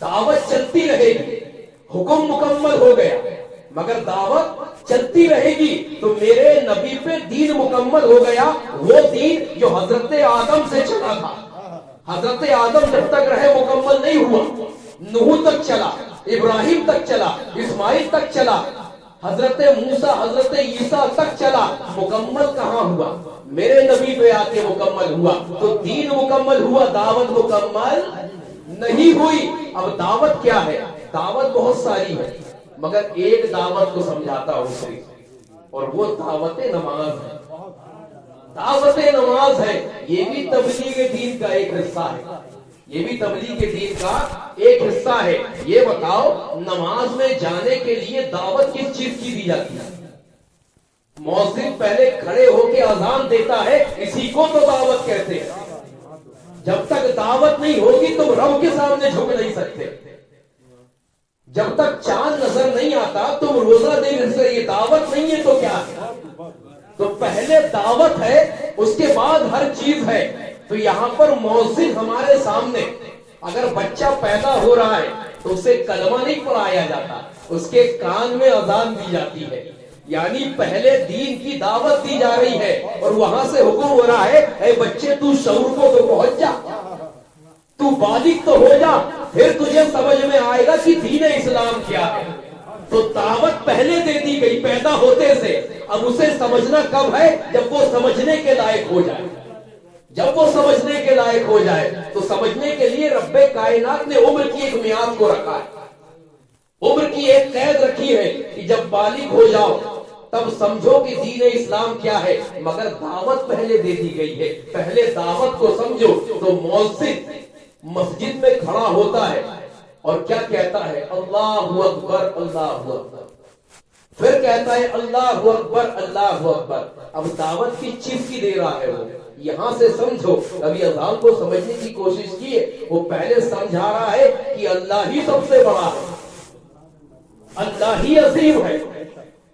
دعوت چلتی رہے گی، حکم مکمل ہو گیا مگر دعوت چلتی رہے گی تو میرے نبی پہ دین مکمل ہو گیا، وہ دین جو حضرت آدم سے چلا تھا۔ حضرت آدم جب تک رہے مکمل نہیں ہوا، نوح تک چلا، ابراہیم تک چلا، اسماعیل تک چلا، حضرت موسیٰ حضرت عیسیٰ تک چلا، مکمل کہاں ہوا؟ میرے نبی پہ آ کے مکمل ہوا۔ تو دین مکمل ہوا، دعوت مکمل نہیں ہوئی۔ اب دعوت کیا ہے؟ دعوت بہت ساری ہے مگر ایک دعوت کو سمجھاتا ہوں صرف، اور وہ دعوت نماز ہے۔ دعوت نماز ہے، یہ بھی تبلیغ دین کا ایک حصہ ہے، یہ بھی تبلیغ دین کا ایک حصہ ہے۔ یہ بتاؤ نماز میں جانے کے لیے دعوت کس چیز کی دی جاتی ہے؟ مؤذن پہلے کھڑے ہو کے اذان دیتا ہے، اسی کو تو دعوت کہتے ہیں۔ جب تک دعوت نہیں ہوگی تم رب کے سامنے جھک نہیں سکتے، جب تک چاند نظر نہیں آتا تم روزہ دے نہیں سکتے۔ یہ دعوت نہیں ہے تو کیا ہے؟ تو پہلے دعوت ہے، اس کے بعد ہر چیز ہے۔ تو یہاں پر مؤذن ہمارے سامنے، اگر بچہ پیدا ہو رہا ہے تو اسے کلمہ نہیں پڑھایا جاتا، اس کے کان میں اذان دی جاتی ہے، یعنی پہلے دین کی دعوت دی جا رہی ہے اور وہاں سے حکم ہو رہا ہے اے بچے تو شعور کو تو پہنچ جا، تو بالغ تو ہو جا، پھر تجھے سمجھ میں آئے گا کہ دین اسلام کیا ہے۔ تو دعوت پہلے دے دی گئی پیدا ہوتے سے، اب اسے سمجھنا کب ہے؟ جب وہ سمجھنے کے لائق ہو جائے، جب وہ سمجھنے کے لائق ہو جائے۔ تو سمجھنے کے لیے رب کائنات نے عمر کی ایک میعاد کو رکھا ہے، عمر کی ایک قید رکھی ہے کہ جب بالغ ہو جاؤ تب سمجھو کہ دین اسلام کیا ہے، مگر دعوت پہلے دے دی گئی ہے، پہلے دعوت کو سمجھو۔ تو مؤذن مسجد میں کھڑا ہوتا ہے اور کیا کہتا ہے؟ اللہ اکبر اللہ اکبر، پھر کہتا ہے اللہ اکبر اللہ اکبر۔ اب دعوت کس چیز کی دے رہا ہے وہ؟ یہاں سے سمجھو، ابھی اذان کو سمجھنے کی کوشش کی ہے، وہ پہلے سمجھا رہا ہے کہ اللہ ہی سب سے بڑا ہے، اللہ ہی عظیم ہے،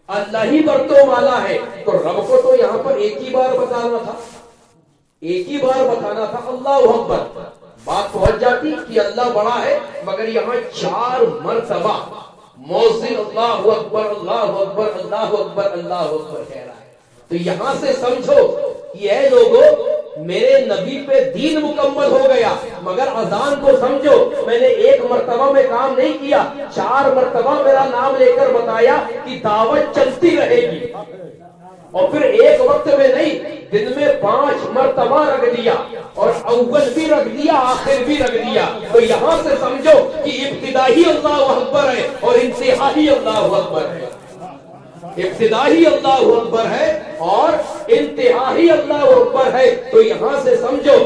اللہ ہی برتوں والا ہے۔ تو رب کو تو یہاں پر ایک ہی بار بتانا تھا، ایک ہی بار بتانا تھا اللہ اکبر، بات پہنچ جاتی کہ اللہ بڑا ہے، مگر یہاں 4 مرتبہ مؤذن اللہ اکبر اللہ اکبر اللہ اکبر اللہ اکبر کہہ رہا ہے۔ تو یہاں سے سمجھو کہ اے لوگو میرے نبی پہ دین مکمل ہو گیا، مگر اذان کو سمجھو، میں نے ایک مرتبہ میں کام نہیں کیا، 4 مرتبہ میرا نام لے کر بتایا کہ دعوت چلتی رہے گی، اور پھر ایک وقت میں نہیں، دن میں 5 مرتبہ رکھ دیا، اور اول بھی رکھ دیا آخر بھی رکھ دیا۔ تو یہاں سے سمجھو کہ ابتدائی اللہ اکبر ہے اور انتہائی اللہ اکبر ہے، ابتدائی اللہ اکبر ہے اور انتہائی اللہ اکبر ہے۔ تو یہاں سے سمجھو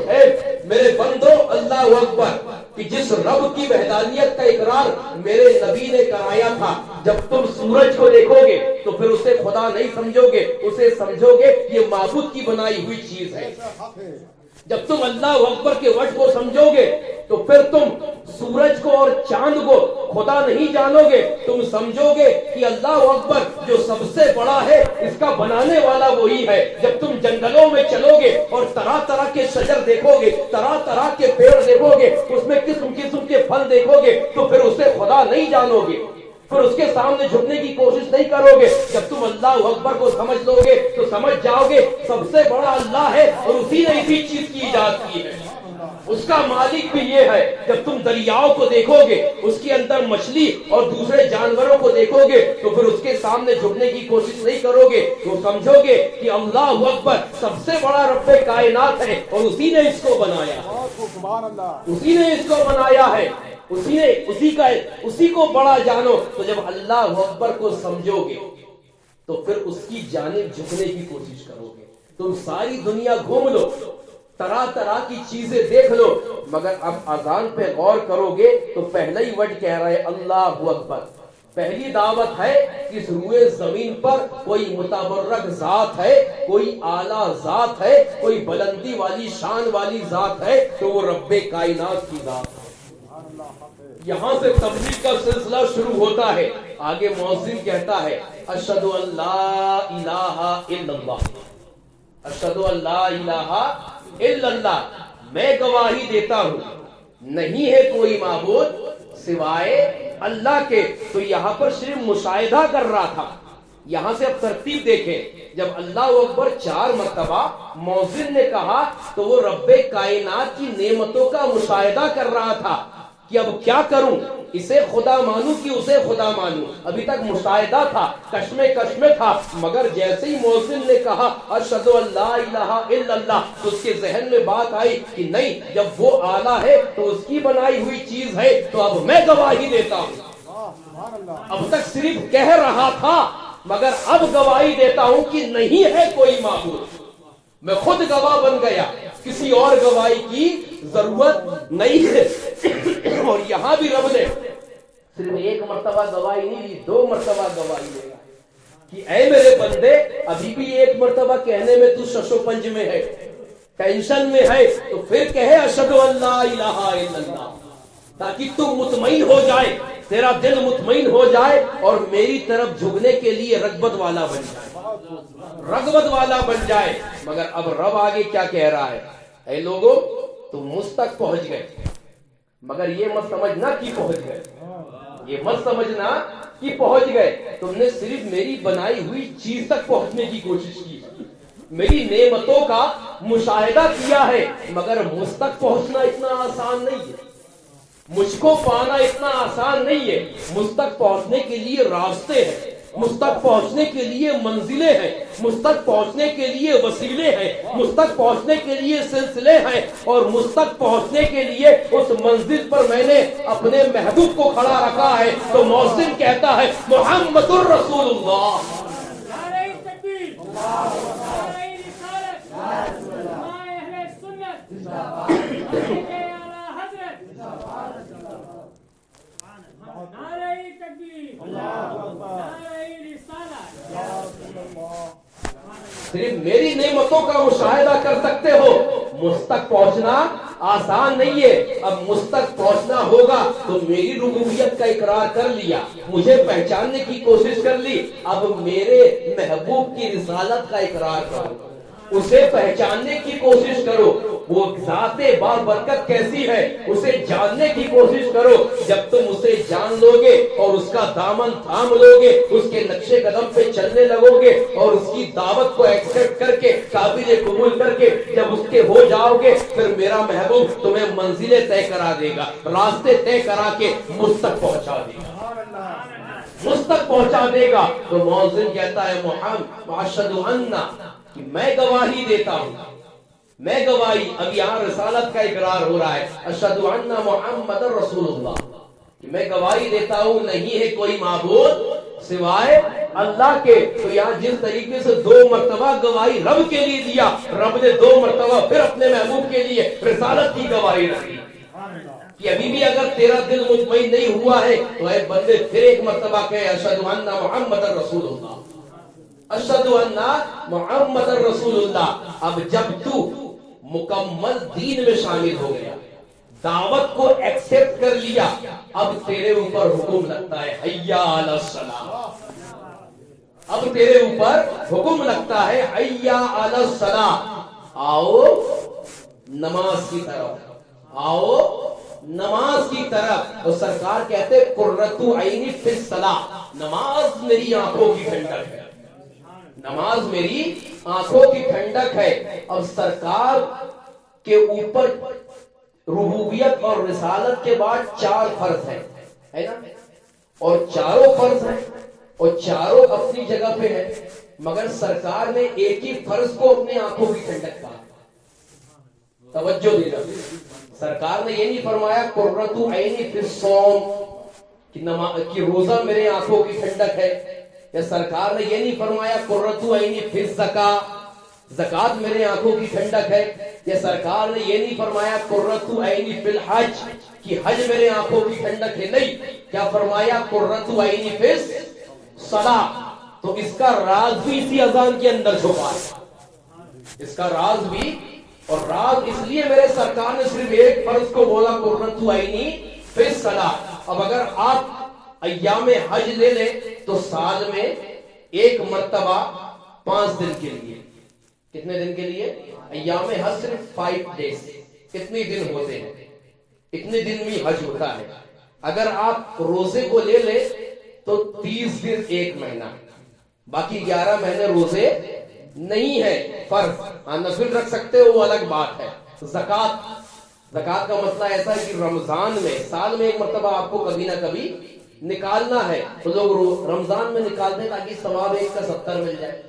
اے میرے بندو اللہ اکبر، کہ جس رب کی وحدانیت کا اقرار میرے نبی نے کرایا تھا، جب تم سورج کو دیکھو گے تو پھر اسے خدا نہیں سمجھو گے، اسے سمجھو گے یہ معبود کی بنائی ہوئی چیز ہے۔ جب تم اللہ اکبر کے وجہ کو سمجھو گے تو پھر تم سورج کو اور چاند کو خدا نہیں جانو گے، تم سمجھو گے کہ اللہ اکبر جو سب سے بڑا ہے اس کا بنانے والا وہی ہے۔ جب تم جنگلوں میں چلو گے اور طرح طرح کے شجر دیکھو گے، طرح طرح کے پیڑ دیکھو گے، اس میں قسم قسم کے پھل دیکھو گے، تو پھر اسے خدا نہیں جانو گے، پھر اس کے سامنے جھکنے کی کوشش نہیں کرو گے۔ جب تم اللہ اکبر کو سمجھ لو گے تو سمجھ جاؤ گے سب سے بڑا اللہ ہے اور اسی نے اسی چیز کی ایجاد کی ہے، اس کا مالک بھی یہ ہے۔ جب تم دریاؤں کو دیکھو گے، اس کے اندر مچھلی اور دوسرے جانوروں کو دیکھو گے تو پھر اس کے سامنے جھکنے کی کوشش نہیں کرو گے، تو سمجھو گے کہ اللہ اکبر سب سے بڑا رب کائنات ہے اور اسی نے اس کو بنایا، اسی نے اس کو بنایا ہے، اسی کو بڑا جانو۔ تو جب اللہ اکبر کو سمجھو گے تو پھر اس کی جانب جھکنے کی کوشش کرو گے۔ تم ساری دنیا گھوم لو، طرح طرح کی چیزیں دیکھ لو، مگر اب اذان پہ غور کرو گے تو پہلا ہی ورڈ کہہ رہا ہے اللہ اکبر۔ پہلی دعوت ہے کہ اس روئے زمین پر کوئی متبرک ذات ہے، کوئی اعلیٰ ذات ہے، کوئی بلندی والی شان والی ذات ہے، تو وہ رب کائنات کی ذات ہے۔ یہاں سے تبلیغ کا سلسلہ شروع ہوتا ہے۔ آگے مؤذن کہتا ہے اشہد ان لا الہ الا اللہ، اشہد ان لا الہ الا اللہ، میں گواہی دیتا ہوں نہیں ہے کوئی معبود سوائے اللہ کے. تو یہاں پر صرف مشاہدہ کر رہا تھا. یہاں سے اب ترتیب دیکھیں, جب اللہ اکبر 4 مرتبہ مؤذن نے کہا تو وہ رب کائنات کی نعمتوں کا مشاہدہ کر رہا تھا کہ اب کیا کروں, اسے خدا مانوں کہ اسے خدا مانوں. ابھی تک مشاہدہ تھا, کشمے تھا, مگر جیسے ہی مؤذن نے کہا اشہد ان لا الہ الا اللہ, تو اس کے ذہن میں بات آئی کہ نہیں, جب وہ آلہ ہے تو اس کی بنائی ہوئی چیز ہے, تو اب میں گواہی دیتا ہوں. اب تک صرف کہہ رہا تھا, مگر اب گواہی دیتا ہوں کہ نہیں ہے کوئی معبود. میں خود گواہ بن گیا, کسی اور گواہی کی ضرورت نہیں ہے. اور یہاں بھی رب نے صرف 1 مرتبہ گواہی نہیں دی, 2 مرتبہ گواہی دے گا کہ اے میرے بندے, ابھی بھی 1 مرتبہ کہنے میں تو شش و پنج میں ہے, ٹینشن میں ہے, تو پھر کہے اشہد ان لا الہ الا اللہ, تاکہ تو مطمئن ہو جائے, تیرا دل مطمئن ہو جائے اور میری طرف جھکنے کے لیے رغبت والا بن جائے. مگر اب رب آگے کیا کہہ رہا ہے, اے لوگوں تم مجھ تک پہنچ گئے, مگر یہ مت سمجھنا کہ پہنچ گئے, یہ مت سمجھنا کہ پہنچ گئے. تم نے صرف میری بنائی ہوئی چیز تک پہنچنے کی کوشش کی, میری نعمتوں کا مشاہدہ کیا ہے, مگر مجھ تک پہنچنا اتنا آسان نہیں ہے, مجھ کو پانا اتنا آسان نہیں ہے. مجھ تک پہنچنے کے لیے راستے ہیں, مجھ تک پہنچنے کے لیے منزلیں ہیں, مجھ تک پہنچنے کے لیے وسیلے ہیں, مجھ تک پہنچنے کے لیے سلسلے ہیں, اور مجھ تک پہنچنے کے لیے اس منزل پر میں نے اپنے محبوب کو کھڑا رکھا ہے. تو مؤذن کہتا ہے محمد الرسول اللہ. صرف میری نعمتوں کا مشاہدہ کر سکتے ہو, مجھ تک پہنچنا آسان نہیں ہے. اب مجھ تک پہنچنا ہوگا تو میری ربوبیت کا اقرار کر لیا, مجھے پہچاننے کی کوشش کر لی, اب میرے محبوب کی رسالت کا اقرار کرو, اسے پہچاننے کی کوشش کرو, وہ ذات بابرکت کیسی ہے اسے جاننے کی کوشش کرو. جب تم اسے جان لو گے اور اس کا دامن تھام لو گے, اس کے نقشے قدم پہ چلنے لگو گے, اور اس کی دعوت کو ایکسپٹ کر کے, قابل قبول کر کے جب اس کے ہو جاؤ گے, پھر میرا محبوب تمہیں منزلیں طے کرا دے گا, راستے طے کرا کے مجھ تک پہنچا دے گا. تو مؤذن کہتا ہے محمد اشہد ان, کہ میں گواہی دیتا ہوں, میں گواہی. اب یہاں رسالت کا اقرار ہو رہا ہے, اشہد ان محمد رسول اللہ, کہ میں گواہی دیتا ہوں نہیں ہے کوئی معبود سوائے اللہ کے. تو یہاں جس طریقے سے 2 مرتبہ گواہی رب کے لیے دیا, رب نے 2 مرتبہ پھر اپنے محبوب کے لیے رسالت کی گواہی رکھی کہ ابھی بھی اگر تیرا دل مطمئن نہیں ہوا ہے تو اے بندے پھر 1 مرتبہ کہے اشہد ان محمد رسول اللہ, اشہد ان محمد رسول اللہ. اب جب تو مکمل دین میں شامل ہو گیا, دعوت کو ایکسپٹ کر لیا, اب تیرے اوپر حکم لگتا ہے حیا علی الصلاۃ. اب تیرے اوپر حکم لگتا ہے حیا علی الصلاۃ, آؤ نماز کی طرف, آؤ نماز کی طرف. اور سرکار کہتے قرۃ عینی فی الصلاۃ, نماز میری آنکھوں کی ٹھنڈک ہے, نماز میری آنکھوں کی ٹھنڈک ہے. اب سرکار کے اوپر ربوبیت اور رسالت کے بعد 4 فرض ہیں, ہے نا, اور چاروں فرض ہیں اور چاروں اپنی جگہ پہ ہیں, مگر سرکار نے ایک ہی فرض کو اپنے آنکھوں کی ٹھنڈک کہا. توجہ دینا, سرکار نے یہ نہیں فرمایا قرۃ عینی فی الصوم, کہ روزہ میرے آنکھوں کی ٹھنڈک ہے, یا سرکار نے یہ نہیں فرمایا قرۃ عینی فی الزکاۃ, زکات میرے آنکھوں کی ٹھنڈک ہے, یا سرکار نے یہ نہیں فرمایا قرۃ عینی فی الحج, کہ حج میرے آنکھوں کی ٹھنڈک ہے. نہیں, کیا فرمایا قرۃ عینی فی الصلاۃ. تو اس کا راز بھی اسی اذان کے اندر چھپا ہے, اس کا راز بھی, اور راز اس لیے میرے سرکار نے صرف ایک فرض کو بولا قرۃ عینی فی الصلاۃ. اب اگر آپ ایام حج لے لیں تو سال میں 1 مرتبہ 5 دن کے لیے, کتنے دن کے لیے؟ ایام حج صرف 5 days. کتنے دن ہوتے ہیں؟ اتنے دن میں حج ہوتا ہے. اگر آپ روزے کو لے لے تو 30 دن 1 مہینہ, باقی 11 مہینے روزے نہیں ہے فرض. ہاں نفل رکھ سکتے ہو وہ الگ بات ہے. زکات کا مسئلہ ایسا ہے کہ رمضان میں سال میں 1 مرتبہ آپ کو کبھی نہ کبھی نکالنا ہے, تو لوگ رمضان میں نکالتے ہیں تاکہ ثواب 1 کا 70 مل جائے.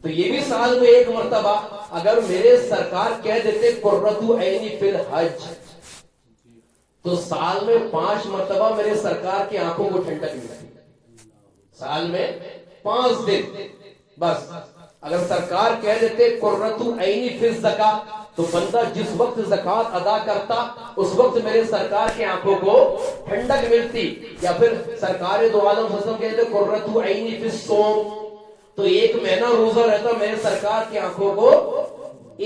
تو یہ بھی سال میں 1 مرتبہ. اگر میرے سرکار کہہ دیتے قرۃ عینی فی الحج, تو سال میں 5 مرتبہ میرے سرکار کی آنکھوں کو ٹھنڈک ملتی. سال میں 5 دن بس. اگر سرکار کہہ دیتے قرۃ عینی فی الزکاۃ, تو بندہ جس وقت زکات ادا کرتا اس وقت میرے سرکار کی آنکھوں کو ٹھنڈک ملتی. یا پھر سرکار دو عالم صلی اللہ علیہ وسلم کہتے قرۃ عینی فی الصوم, تو 1 مہینہ روزہ رہتا میرے سرکار کی آنکھوں کو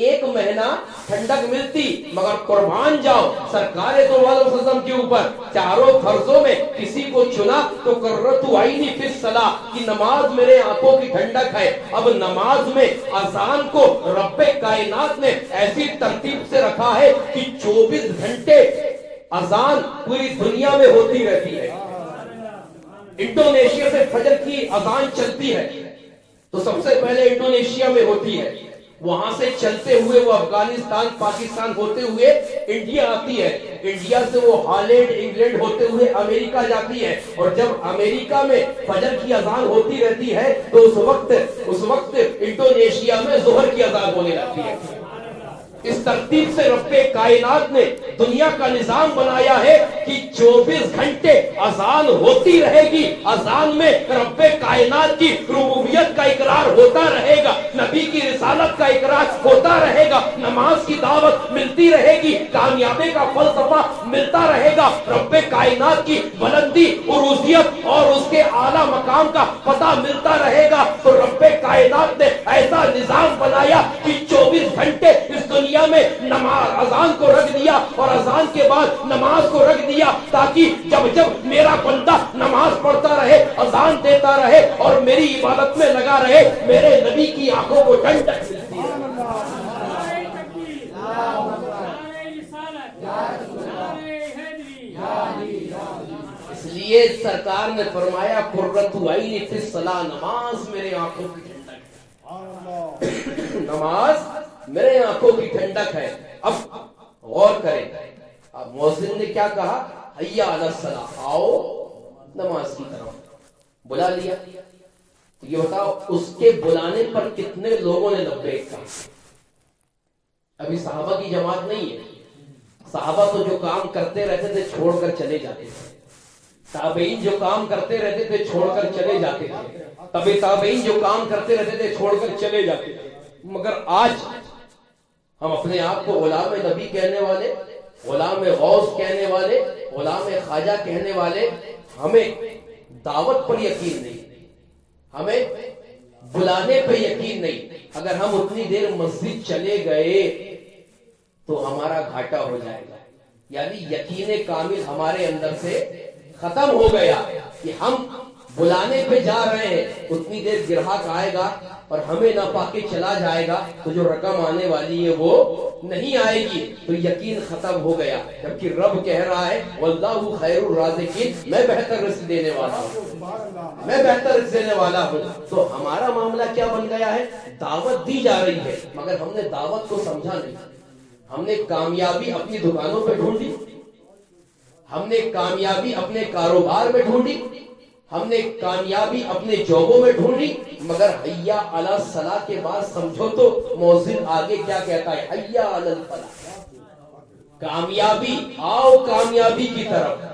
1 مہینہ ٹھنڈک ملتی. مگر قربان جاؤ سرکار دو عالم صلی اللہ علیہ وسلم کے اوپر چاروں فرضوں میں کسی کو چنا تو قرۃ عینی فی الصلاۃ, کی نماز میرے آنکھوں کی ٹھنڈک ہے. اب نماز میں اذان کو رب کائنات نے ایسی ترتیب سے رکھا ہے کہ 24 گھنٹے اذان پوری دنیا میں ہوتی رہتی ہے. انڈونیشیا سے فجر کی اذان چلتی ہے تو سب سے پہلے انڈونیشیا میں ہوتی ہے, وہاں سے چلتے ہوئے وہ افغانستان پاکستان ہوتے ہوئے انڈیا آتی ہے, انڈیا سے وہ ہالینڈ انگلینڈ ہوتے ہوئے امریکہ جاتی ہے, اور جب امریکہ میں فجر کی اذان ہوتی رہتی ہے تو اس وقت انڈونیشیا میں ظہر کی اذان ہونے لگتی ہے. اس ترتیب سے رب کائنات نے دنیا کا نظام بنایا ہے کہ 24 گھنٹے اذان ہوتی رہے گی. اذان میں رب کائنات کی ربوبیت کا اقرار ہوتا رہے گا, نبی کی رسالت کا اقرار ہوتا رہے گا, نماز کی دعوت ملتی رہے گی, کامیابی کا فلسفہ ملتا رہے گا, رب کائنات کی بلندی عروجیت اور اس کے اعلیٰ مقام کا پتہ ملتا رہے گا. تو رب کائنات نے ایسا نظام بنایا کہ 24 گھنٹے اس دنیا میں نماز اذان کو رکھ دیا اور اذان کے بعد نماز کو رکھ دیا, تاکہ جب میرا بندہ نماز پڑھتا رہے, اذان دیتا رہے اور میری عبادت میں لگا رہے, میرے نبی کی آنکھوں کو ٹھنڈک ملتی ہے. اس لیے سرکار نے فرمایا قرۃ عینی فی الصلاۃ, نماز میرے آنکھوں کی ٹھنڈک ہے. نماز میرے آنکھوں کی ٹھنڈک ہے. اب غور کریں, اب مؤذن نے کیا کہا, حیا علی الصلاۃ, آؤ نماز کی طرف بلا لیا. تو یہ بتاؤ اس کے بلانے پر کتنے لوگوں نے لبیک کہا. ابھی صحابہ کی جماعت نہیں ہے, صحابہ تو جو کام کرتے رہتے تھے چھوڑ کر چلے جاتے تھے, تابعین جو کام کرتے رہتے تھے چھوڑ کر چلے جاتے تھے, تبھی تابعین جو کام کرتے رہتے تھے چھوڑ کر چلے جاتے تھے. مگر آج ہم اپنے آپ کو غلام نبی کہنے والے, غلام غوث کہنے والے, غلام خواجہ کہنے والے, ہمیں دعوت پر یقین نہیں, ہمیں بلانے پہ یقین نہیں. اگر ہم اتنی دیر مسجد چلے گئے تو ہمارا گھاٹا ہو جائے گا, یعنی یقین کامل ہمارے اندر سے ختم ہو گیا کہ ہم بلانے پہ جا رہے ہیں. اتنی دیر گراہک آئے گا اور ہمیں نہ پا کے چلا جائے گا تو جو رقم آنے والی ہے وہ نہیں آئے گی, تو یقین ختم ہو گیا. جبکہ رب کہہ رہا ہے واللہ خیر الرازقین, میں بہتر رزق دینے والا ہوں, میں بہتر رزق دینے والا ہوں. تو ہمارا معاملہ کیا بن گیا ہے, دعوت دی جا رہی ہے مگر ہم نے دعوت کو سمجھا نہیں. ہم نے کامیابی اپنی دکانوں پہ ڈھونڈی, ہم نے کامیابی اپنے کاروبار میں ڈھونڈی, ہم نے کامیابی اپنے جابوں میں ڈھونڈی, مگر حیا علی الصلاۃ کے بعد سمجھو تو مؤذن آگے کیا کہتا ہے, حیا علی الفلاح, کامیابی, آؤ کامیابی کی طرف,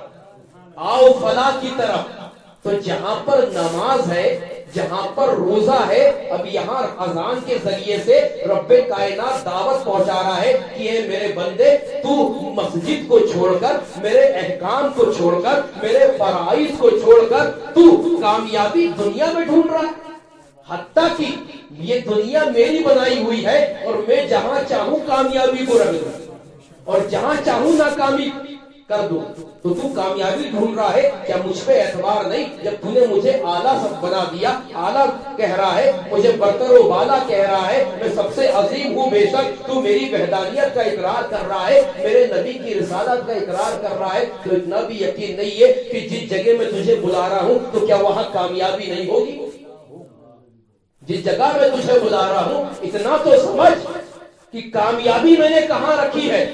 آؤ فلاح کی طرف. تو جہاں پر نماز ہے, جہاں پر روزہ ہے, اب یہاں اذان کے ذریعے سے رب کائنات دعوت پہنچا رہا ہے کہ اے میرے بندے, تو مسجد کو چھوڑ کر, میرے احکام کو چھوڑ کر, میرے فرائض کو چھوڑ کر تو کامیابی دنیا میں ڈھونڈ رہا ہے. حتیٰ کہ یہ دنیا میری بنائی ہوئی ہے اور میں جہاں چاہوں کامیابی کو رکھ دوں اور جہاں چاہوں ناکامی کر دوں. تو کامیابی ڈھونڈ رہا ہے, کیا مجھ پہ اعتبار نہیں؟ جب تو نے مجھے اعلیٰ سب بنا دیا, اعلیٰ کہہ رہا ہے، مجھے برتر و بالا کہہ رہا ہے، میں سب سے عظیم ہوں بے شک، تو میری وحدانیت کا اقرار کر رہا ہے، میرے نبی کی رسالت کا اقرار کر رہا ہے، تو اتنا بھی یقین نہیں ہے کہ جس جگہ میں تجھے بلا رہا ہوں تو کیا وہاں کامیابی نہیں ہوگی؟ جس جگہ میں تجھے بلا رہا ہوں اتنا تو سمجھ کہ کامیابی میں نے کہاں رکھی ہے۔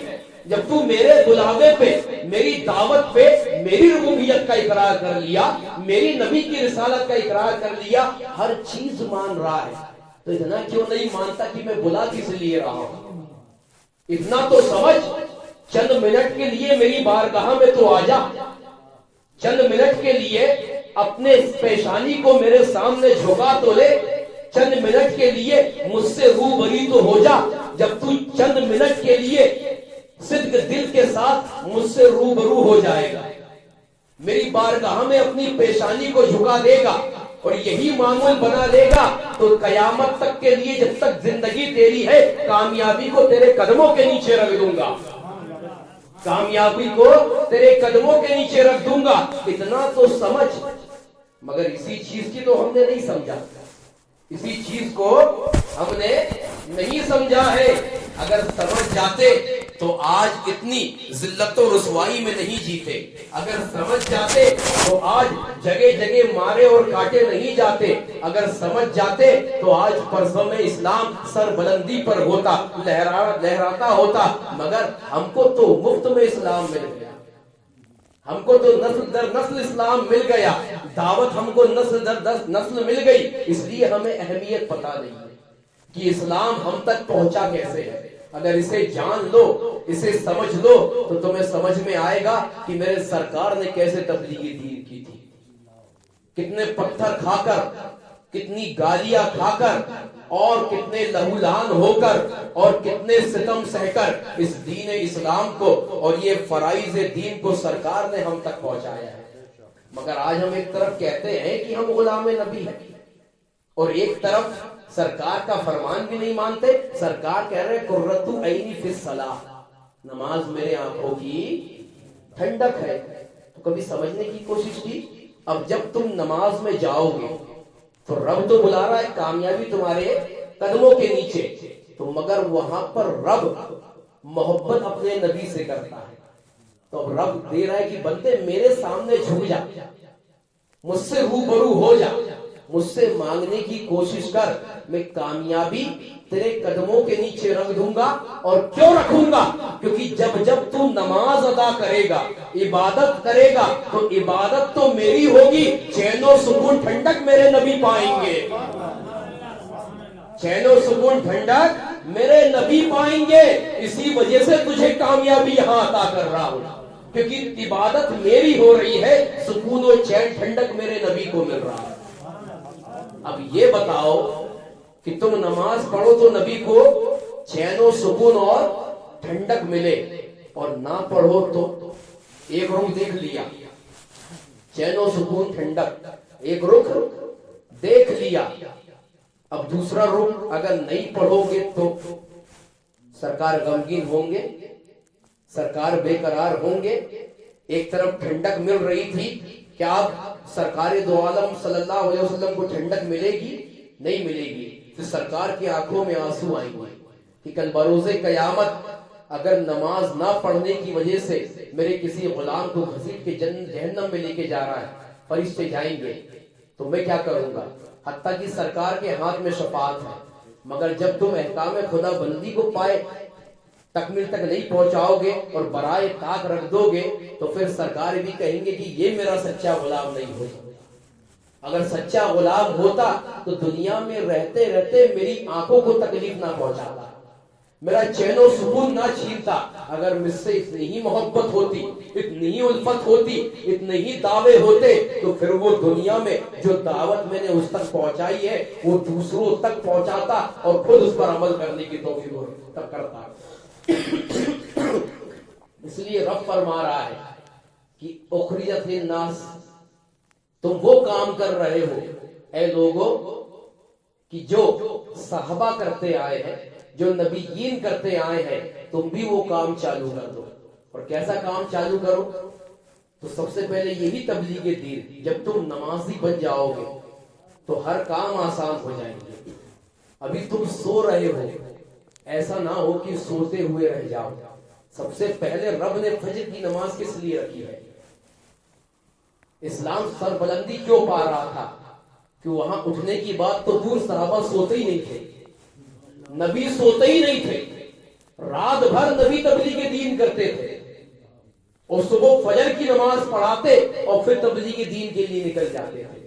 جب تو میرے بلاوے پہ، میری دعوت پہ میری ربوبیت کا اقرار کر لیا، میری نبی کی رسالت کا اقرار کر لیا، ہر چیز مان رہا ہے، تو اتنا کیوں نہیں مانتا کہ میں بلا کس لیے رہا ہوں؟ اتنا تو سمجھ، چند منٹ کے لیے میری بارگاہ میں تو آ جا، چند منٹ کے لیے اپنے پیشانی کو میرے سامنے جھکا تو لے، چند منٹ کے لیے مجھ سے روبری تو ہو جا۔ جب تو چند منٹ کے لیے صدق دل کے ساتھ مجھ سے روبرو ہو جائے گا، میری بارگاہ میں اپنی پیشانی کو جھکا دے گا اور یہی معمول بنا لے گا، تو قیامت تک کے لیے جب تک زندگی تیری ہے کامیابی کو تیرے قدموں کے نیچے رکھ دوں گا، کامیابی کو تیرے قدموں کے نیچے رکھ دوں گا، اتنا تو سمجھ۔ مگر اسی چیز کی تو ہم نے نہیں سمجھا، اسی چیز کو ہم نے نہیں سمجھا ہے۔ اگر سمجھ جاتے تو آج اتنی ذلت و رسوائی میں نہیں جیتے، اگر سمجھ جاتے تو آج جگہ جگہ مارے اور کاٹے نہیں جاتے، اگر سمجھ جاتے تو آج پرچم اسلام سر بلندی پر ہوتا، لہراتا ہوتا۔ مگر ہم کو تو مفت میں اسلام مل گیا، ہم کو تو نسل در نسل اسلام مل گیا، دعوت ہم کو نسل در نسل مل گئی، اس لیے ہمیں اہمیت پتہ نہیں ہے کہ اسلام ہم تک پہنچا کیسے ہے۔ اگر اسے جان لو، اسے سمجھ لو، تو تمہیں سمجھ میں آئے گا کہ میرے سرکار نے کیسے تبلیغ دین کی تھی، کتنے پتھر کھا کر، کتنی گالیاں کھا کر، اور کتنے لہولان ہو کر، اور کتنے ستم سہ کر اس دین اسلام کو اور یہ فرائض دین کو سرکار نے ہم تک پہنچایا ہے۔ مگر آج ہم ایک طرف کہتے ہیں کہ ہم غلام نبی ہیں، اور ایک طرف سرکار کا فرمان بھی نہیں مانتے۔ سرکار کہہ رہے قرۃ عینی فی الصلاۃ، نماز میرے آنکھوں کی ٹھنڈک ہے۔ تو کبھی سمجھنے کی کوشش کی؟ اب جب تم نماز میں جاؤ گے تو رب تو بلا رہا ہے، کامیابی تمہارے قدموں کے نیچے، تو مگر وہاں پر رب محبت اپنے نبی سے کرتا ہے، تو اب رب دے رہا ہے کہ بندے میرے سامنے جھک جا، مجھ سے روبرو ہو جا، مجھ سے مانگنے کی کوشش کر، میں کامیابی تیرے قدموں کے نیچے رکھ دوں گا۔ اور کیوں رکھوں گا؟ کیونکہ جب تو نماز ادا کرے گا، عبادت کرے گا، تو عبادت تو میری ہوگی، چین و سکون ٹھنڈک میرے نبی پائیں گے، چین و سکون ٹھنڈک میرے نبی پائیں گے۔ اسی وجہ سے تجھے کامیابی یہاں عطا کر رہا ہوں، کیونکہ عبادت میری ہو رہی ہے، سکون و چین ٹھنڈک میرے نبی کو مل رہا ہے۔ اب یہ بتاؤ کہ تم نماز پڑھو تو نبی کو چین و سکون اور ٹھنڈک ملے، اور نہ پڑھو تو ایک رخ دیکھ لیا، چین و سکون ٹھنڈک ایک رخ دیکھ لیا، اب دوسرا رخ اگر نہیں پڑھو گے تو سرکار غمگین ہوں گے، سرکار بے قرار ہوں گے۔ ایک طرف ٹھنڈک مل رہی تھی، کیا اب سرکار دو عالم صلی اللہ علیہ وسلم کو ٹھنڈک ملے گی؟ نہیں ملے گی، پھر سرکار کی آنکھوں میں آنسو آئیں گے کہ کل بروز قیامت اگر نماز نہ پڑھنے کی وجہ سے میرے کسی غلام کو گھسیٹ کے جہنم میں لے کے جا رہا ہے، فرشتے جائیں گے، تو میں کیا کروں گا؟ حتیٰ کہ سرکار کے ہاتھ میں شفاعت ہے، مگر جب تم احکام خدا بندی کو پائے تکمیل تک نہیں پہنچاؤ گے اور برائے طاق رکھ دو گے، تو پھر سرکار بھی کہیں گے کہ یہ میرا سچا غلام نہیں ہوتا۔ اگر سچا غلام ہوتا تو دنیا میں رہتے رہتے میری آنکھوں کو تکلیف نہ پہنچاتا، میرا چین و سکون نہ چھینتا۔ اگر مجھ سے اتنی ہی محبت ہوتی، اتنی ہی الفت ہوتی، اتنے ہی دعوے ہوتے، تو پھر وہ دنیا میں جو دعوت میں نے اس تک پہنچائی ہے وہ دوسروں تک پہنچاتا اور خود اس پر عمل کرنے کی توفیق تک کرتا۔ اس لیے رب فرما رہا ہے کہ اخرجت للناس، تم وہ کام کر رہے ہو اے لوگوں کہ جو صحابہ کرتے آئے ہیں، جو نبیین کرتے آئے ہیں، تم بھی وہ کام چالو کر دو۔ اور کیسا کام چالو کرو؟ تو سب سے پہلے یہی تبلیغ دین، جب تم نمازی بن جاؤ گے تو ہر کام آسان ہو جائیں گے. ابھی تم سو رہے ہو، ایسا نہ ہو کہ سوتے ہوئے رہ جاؤ. سب سے پہلے رب نے فجر کی نماز کس لیے رکھی ہے؟ اسلام سربلندی کیوں پا رہا تھا؟ کہ وہاں اٹھنے کی بات تو دور، صحابہ سوتے ہی نہیں تھے، نبی سوتے ہی نہیں تھے. رات بھر نبی تبلیغ دین کرتے تھے اور صبح فجر کی نماز پڑھاتے اور پھر تبلیغ دین کے لیے نکل جاتے تھے.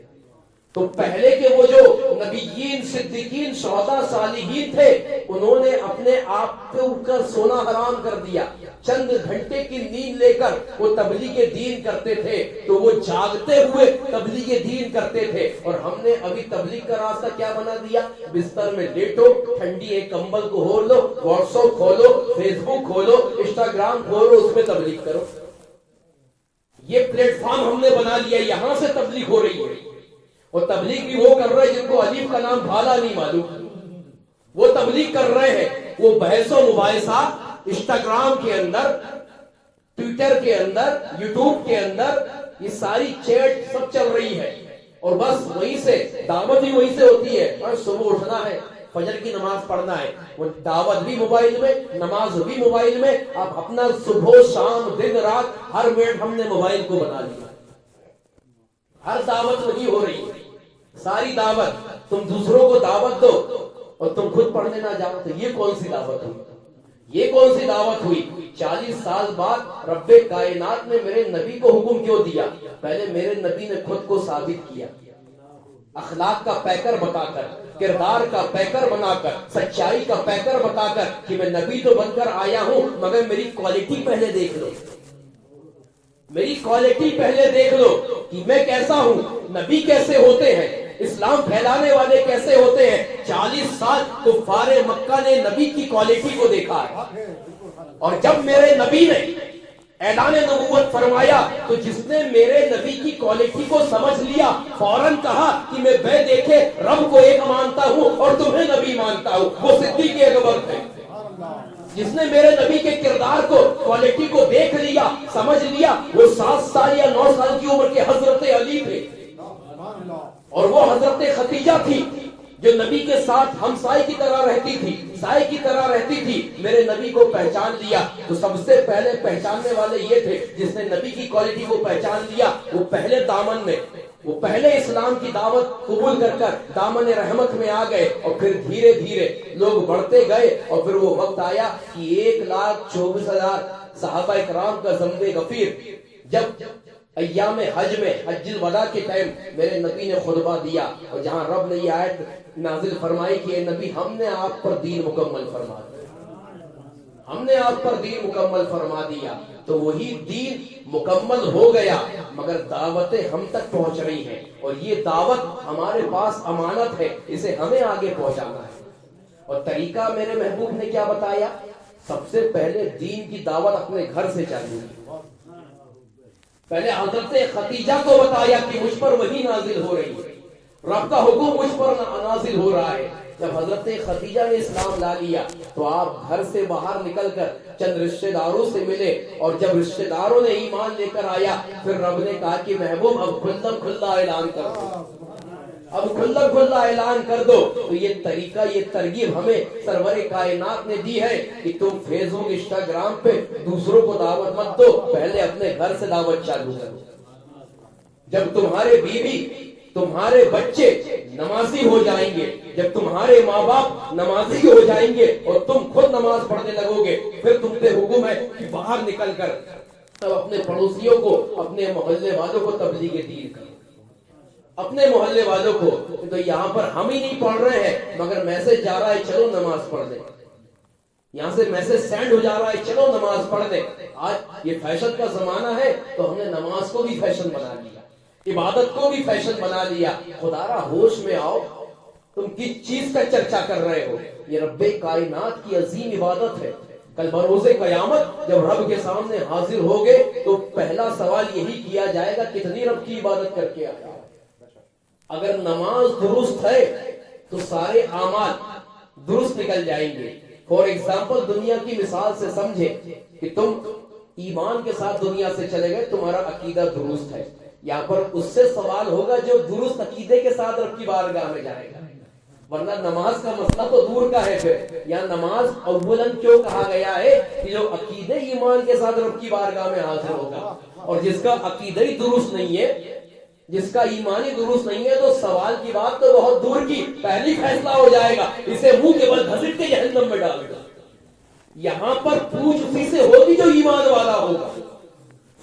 تو پہلے کے وہ جو نبیین، صدیقین، شہداء، صالحین تھے، انہوں نے اپنے آپ کے اوپر سونا حرام کر دیا. چند گھنٹے کی نیند لے کر وہ تبلیغ دین کرتے تھے، تو وہ جاگتے ہوئے تبلیغ دین کرتے تھے. اور ہم نے ابھی تبلیغ کا راستہ کیا بنا دیا؟ بستر میں لیٹو، ٹھنڈی ایک کمبل کو اوڑھ لو، واٹس ایپ کھولو، فیس بک کھولو، انسٹاگرام کھولو، اس میں تبلیغ کرو. یہ پلیٹ فارم ہم نے بنا لیا، یہاں سے تبلیغ ہو رہی ہے. اور تبلیغ بھی وہ کر رہے ہیں جن کو الف کا نام بھالا نہیں معلوم، وہ تبلیغ کر رہے ہیں. وہ بحث و مباحثہ انسٹاگرام کے اندر، ٹویٹر کے اندر، یوٹیوب کے اندر، یہ ساری چیٹ سب چل رہی ہے. اور بس وہیں سے دعوت بھی وہیں سے ہوتی ہے. اور صبح اٹھنا ہے، فجر کی نماز پڑھنا ہے، وہ دعوت بھی موبائل میں، نماز بھی موبائل میں. آپ اپنا صبح شام دن رات ہر منٹ ہم نے موبائل کو بنا لیا. ہر دعوت وہی ہو رہی ہے. ساری دعوت تم دوسروں کو دعوت دو اور تم خود پڑھنے نہ جاؤ، تو یہ کون سی دعوت ہوئی؟ یہ کون سی دعوت ہوئی؟ 40 سال بعد رب کائنات نے میرے نبی کو حکم کیوں دیا؟ پہلے میرے نبی نے خود کو ثابت کیا، اخلاق کا پیکر بتا کر، کردار کا پیکر بنا کر، سچائی کا پیکر بتا کر کہ میں نبی تو بن کر آیا ہوں، مگر میری کوالٹی پہلے دیکھ لو، میری کوالٹی پہلے دیکھ لو کہ میں کیسا ہوں. نبی کیسے ہوتے ہیں، اسلام پھیلانے والے کیسے ہوتے ہیں. 40 سال کفار مکہ نے نبی کی کوالٹی کو دیکھا ہے. اور جب میرے نبی نے اعلان نبوت فرمایا تو جس نے میرے نبی کی کوالٹی کو سمجھ لیا، فوراً کہا کہ میں بے دیکھے رب کو ایک مانتا ہوں اور تمہیں نبی مانتا ہوں. وہ صدیق اکبر تھے. جس نے میرے نبی کے کردار کو، کوالٹی کو دیکھ لیا، سمجھ لیا، وہ 7 سال یا 9 سال کی عمر کے حضرت علی تھے. اور وہ حضرت خدیجہ تھی جو نبی کے ساتھ ہمسائے کی طرح رہتی تھی، سائے کی طرح رہتی تھی. میرے نبی کو پہچان لیا تو سب سے پہلے پہچاننے والے یہ تھے جس نے نبی کی کوالٹی کو پہچان لیا. وہ پہلے دامن میں، وہ پہلے اسلام کی دعوت قبول کر دامن رحمت میں آ گئے. اور پھر دھیرے دھیرے لوگ بڑھتے گئے اور پھر وہ وقت آیا کہ 1,24,000 صحابہ اکرام کا ذنب غفیر جب ایام حج میں، حج الوداع کے ٹائم میرے نبی نے خطبہ دیا، اور جہاں رب نے یہ آیت نازل فرمائی کہ اے نبی ہم نے آپ پر دین مکمل فرما دیا، ہم نے آپ پر دین مکمل فرما دیا. تو وہی دین مکمل ہو گیا، مگر دعوتیں ہم تک پہنچ رہی ہیں. اور یہ دعوت ہمارے پاس امانت ہے، اسے ہمیں آگے پہنچانا ہے. اور طریقہ میرے محبوب نے کیا بتایا؟ سب سے پہلے دین کی دعوت اپنے گھر سے چاہیے. پہلے حضرت خدیجہ کو بتایا کہ مجھ پر وہی نازل ہو رہی ہے، رب کا حکم مجھ پر نازل ہو رہا ہے. جب حضرت خدیجہ نے اسلام لا لیا تو آپ گھر سے باہر نکل کر چند رشتہ داروں سے ملے، اور جب رشتہ داروں نے ایمان لے کر آیا پھر رب نے کہا کہ محبوب اب کھلا اعلان کر دو، اب کھلا اعلان کر دو. تو یہ طریقہ، یہ ترغیب ہمیں سرور کائنات نے دی ہے کہ تم فیس بک، انسٹاگرام پہ دوسروں کو دعوت مت دو، پہلے اپنے گھر سے دعوت چالو کرو. جب تمہارے بیوی، تمہارے بچے نمازی ہو جائیں گے، جب تمہارے ماں باپ نمازی ہو جائیں گے اور تم خود نماز پڑھنے لگو گے، پھر تم پہ حکم ہے کہ باہر نکل کر تب اپنے پڑوسیوں کو، اپنے محلے والوں کو تبلیغ دین کرو، اپنے محلے والوں کو. تو یہاں پر ہم ہی نہیں پڑھ رہے ہیں مگر میسج جا رہا ہے چلو نماز پڑھ لیں، یہاں سے میسج سینڈ ہو جا رہا ہے چلو نماز پڑھ لیں. آج یہ فیشن کا زمانہ ہے تو ہم نے نماز کو بھی فیشن بنا لیا، عبادت کو بھی فیشن بنا لیا. خدا را ہوش میں آؤ، تم کس چیز کا چرچا کر رہے ہو؟ یہ رب کائنات کی عظیم عبادت ہے. کل بروز قیامت جب رب کے سامنے حاضر ہوگے تو پہلا سوال یہی کیا جائے گا کتنی رب کی عبادت کر کے آیا. اگر نماز درست ہے تو سارے اعمال درست نکل جائیں گے. فور ایگزامپل دنیا کی مثال سے سمجھے کہ تم ایمان کے ساتھ دنیا سے چلے گئے، تمہارا عقیدہ درست ہے، یہاں پر اس سے سوال ہوگا جو درست عقیدے کے ساتھ رب کی بارگاہ میں جائے گا، ورنہ نماز کا مسئلہ تو دور کا ہے۔ پھر یہاں نماز اولن کیوں کہا گیا ہے کہ جو عقیدے ایمان کے ساتھ رب کی بارگاہ میں حاضر ہوگا، اور جس کا عقیدہ ہی درست نہیں ہے، جس کا ایمانی درست نہیں ہے، تو سوال کی بات تو بہت دور کی، پہلی فیصلہ ہو جائے گا، اسے منہ کے بل گھسیٹ کے جہنم میں ڈال دے گا۔ یہاں پر پوچھ اسی سے ہوگی جو ایمان والا ہوگا،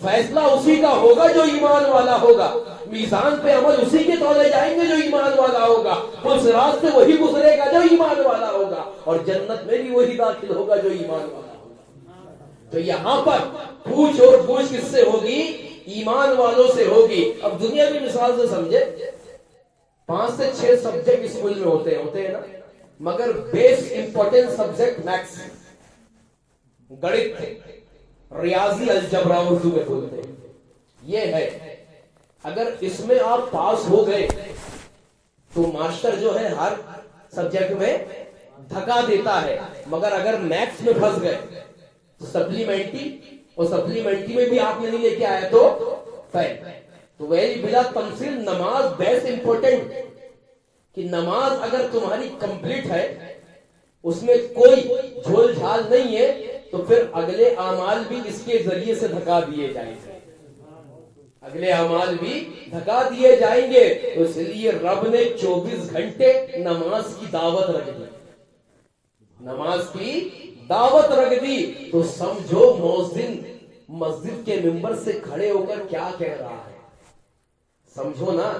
فیصلہ اسی کا ہوگا جو ایمان والا ہوگا، میزان پہ عمل اسی کے تولے جائیں گے جو ایمان والا ہوگا، پل صراط سے وہی گزرے گا جو ایمان والا ہوگا، اور جنت میں بھی وہی داخل ہوگا جو ایمان والا ہوگا۔ تو یہاں پر پوچھ اور پوچھ کس سے ہوگی؟ ایمان والوں سے ہوگی۔ اب دنیا کی مثال سے سمجھے، 5 سے 6 سبجیکٹ اسکول میں ہوتے ہیں نا، مگر بیس امپورٹنٹ سبجیکٹ میتھس، گڑت، ریاضی، الجبرا اردو میں بولتے ہیں، یہ ہے۔ اگر اس میں آپ پاس ہو گئے تو ماسٹر جو ہے ہر سبجیکٹ میں دھکا دیتا ہے، مگر اگر میتھس میں پھنس گئے تو سپلیمنٹری، اور سپلیمنٹری میں بھی آپ نے نہیں لے کے آیا تو فیل۔ تو وہی بلا تمثیل نماز بیس امپورٹنٹ، کہ نماز اگر تمہاری کمپلیٹ ہے، اس میں کوئی جھول جھال نہیں ہے، تو پھر اگلے اعمال بھی اس کے ذریعے سے دھکا دیے جائیں گے، اگلے اعمال بھی دھکا دیے جائیں گے۔ تو اس لیے رب نے 24 گھنٹے نماز کی دعوت رکھ دی، نماز کی دعوت رکھ دی۔ تو سمجھو مؤذن مسجد کے منبر سے کھڑے ہو کر کیا کہہ رہا ہے، سمجھو نا۔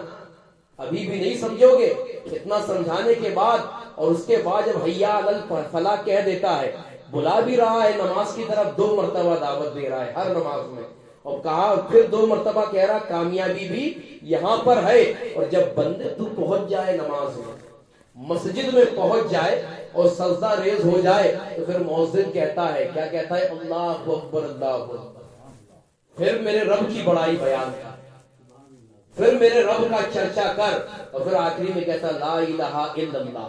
ابھی بھی نہیں سمجھو گے، اتنا سمجھانے کے بعد، اور اس کے بعد جب حیا علی الفلاح کہہ دیتا ہے، بلا بھی رہا ہے نماز کی طرف، 2 مرتبہ دعوت دے رہا ہے ہر نماز میں، اور کہا پھر 2 مرتبہ کہہ رہا کامیابی بھی یہاں پر ہے۔ اور جب بندے تو پہنچ جائے نماز میں، مسجد میں پہنچ جائے اور سجدہ ریز ہو جائے، تو پھر مؤذن کہتا ہے، کیا کہتا ہے؟ اللہ اکبر، اللہ اکبر، پھر میرے رب کی بڑائی بیان کر، پھر میرے رب کا چرچا کر، اور پھر آخری میں کہتا لا الہ الا اللہ۔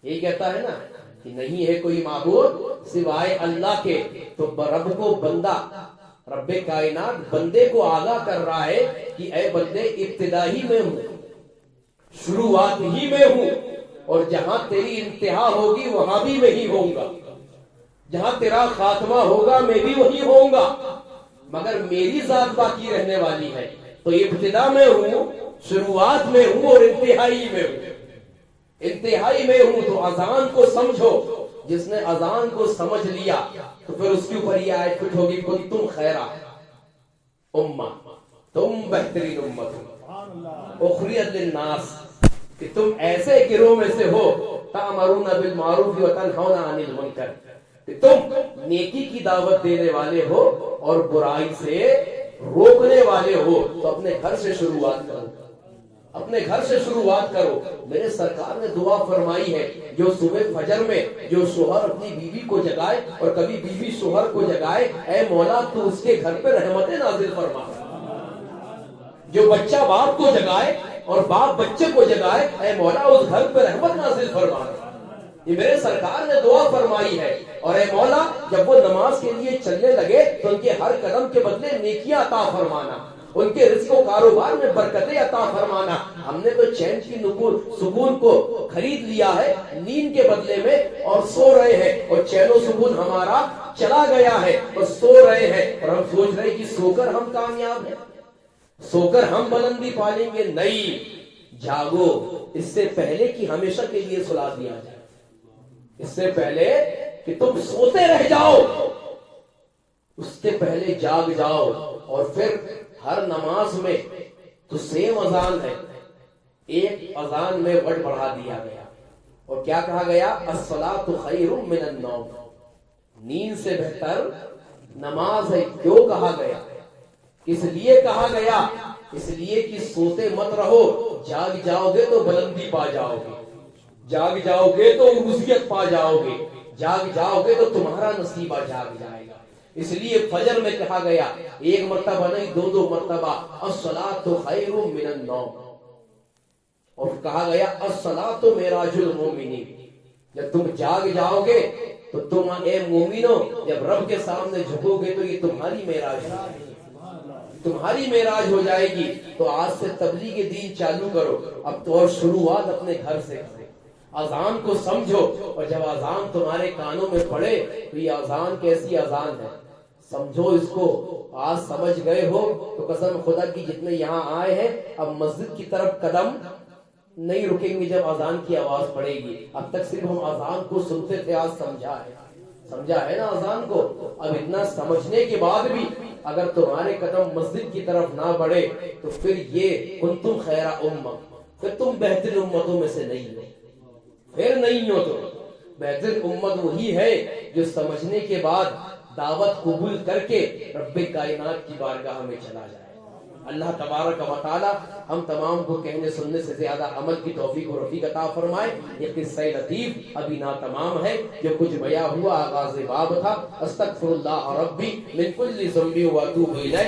یہ کہتا ہے نا کہ نہیں ہے کوئی معبود سوائے اللہ کے، تو رب کو بندہ، رب کائنات بندے کو آگاہ کر رہا ہے کہ اے بندے، ابتدا ہی میں ہوں، شروعات ہی میں ہوں، اور جہاں تیری انتہا ہوگی وہاں بھی میں ہی ہوں گا، جہاں تیرا خاتمہ ہوگا میں بھی وہی ہوں گا، مگر میری ذات باقی رہنے والی ہے۔ تو ابتدا میں ہوں، شروعات میں ہوں، اور انتہائی میں ہوں، انتہائی میں ہوں۔ تو اذان کو سمجھو، جس نے اذان کو سمجھ لیا تو پھر اس کے اوپر یہ آیت فٹ ہوگی، کنتم خیر امہ، تم بہترین امت ہو، اخرجت للناس، کہ تم ایسے گروہ میں سے ہو، تأمرون بالمعروف وتنہون عن المنکر، کہ تم نیکی کی دعوت دینے والے ہو اور برائی سے روکنے والے ہو۔ تو اپنے گھر سے شروعات کرو، اپنے گھر سے شروعات کرو۔ میرے سرکار نے دعا فرمائی ہے، جو صبح فجر میں جو شوہر اپنی بیوی کو جگائے، اور کبھی بیوی شوہر کو جگائے، اے مولا تو اس کے گھر پہ رحمت نازل فرما۔ جو بچہ باپ کو جگائے اور باپ بچے کو جگائے، اے مولا اس گھر پہ رحمت نازل فرما۔ یہ میرے سرکار نے دعا فرمائی ہے۔ اور اے مولا جب وہ نماز کے لیے چلنے لگے تو ان کے ہر قدم کے بدلے نیکیاں عطا فرمانا، ان کے رزق و کاروبار میں برکتیں عطا فرمانا۔ ہم نے تو چین کی سکون کو خرید لیا ہے نیند کے بدلے میں، اور سو رہے ہیں، اور چین و سکون ہمارا چلا گیا ہے، اور سو رہے ہیں، اور ہم سوچ رہے ہیں کہ سو کر ہم کامیاب ہیں، سو کر ہم بلندی پالیں گے۔ نہیں، جاگو، اس سے پہلے کہ ہمیشہ کے لیے سلا دیا جائے، اس سے پہلے کہ تم سوتے رہ جاؤ، اس سے پہلے جاگ جاؤ۔ اور پھر ہر نماز میں تو سیم اذان ہے، ایک اذان میں وٹ بڑھا دیا گیا، اور کیا کہا گیا؟ الصلاۃ خیر من النوم، نیند سے بہتر نماز ہے۔ کیوں کہا گیا؟ کس لیے کہا گیا؟ اس لیے کہ سوتے مت رہو، جاگ جاؤ گے تو بلندی پا جاؤ گے، جاگ جاؤ گے تو عروسیت پا جاؤ گے، جاگ جاؤ گے تو تمہارا نصیبہ جاگ جائے گا۔ اس لیے فجر میں کہا گیا، ایک مرتبہ نہیں، 2 مرتبہ، الصلاۃ خیر من النوم، اور کہا گیا الصلاۃ معراج المومنین۔ جب تم جاگ جاؤ گے تو تم اے مومنو جب رب کے سامنے جھکو گے تو یہ تمہاری معراج ہے، تمہاری معراج ہو جائے گی تو آج سے تبلیغ دین چالو کرو. اب تو اور شروعات اپنے گھر سے کرو. اذان کو سمجھو اور جب اذان تمہارے کانوں میں پڑے تو یہ اذان کیسی اذان ہے سمجھو اس کو. آج سمجھ گئے ہو تو قسم خدا کی جتنے یہاں آئے ہیں اب مسجد کی طرف قدم نہیں رکیں گے جب اذان کی آواز پڑے گی. اب تک صرف ہم اذان کو سنتے تھے, آج سمجھا ہے نا اذان کو. اب اتنا سمجھنے کے بعد بھی اگر تمہارے قدم مسجد کی طرف نہ بڑھے تو پھر یہ کنتم خیر امہ, پھر تم بہترین امتوں میں سے نہیں ہو, پھر نہیں ہو. تو بہترین امت وہی ہے جو سمجھنے کے بعد دعوت قبول کر کے رب کائنات کی بارگاہ میں چلا جائے. اللہ تبارک و تعالی ہم تمام کو کہنے سننے سے زیادہ عمل کی توفیق و رفیق عطا فرمائے. یہ قصہ لطیف ابھی ناتمام ہے, جو کچھ بیان ہوا آغاز باب تھا. استغفر اللہ ربی من کل ذنب و اتوب الیہ.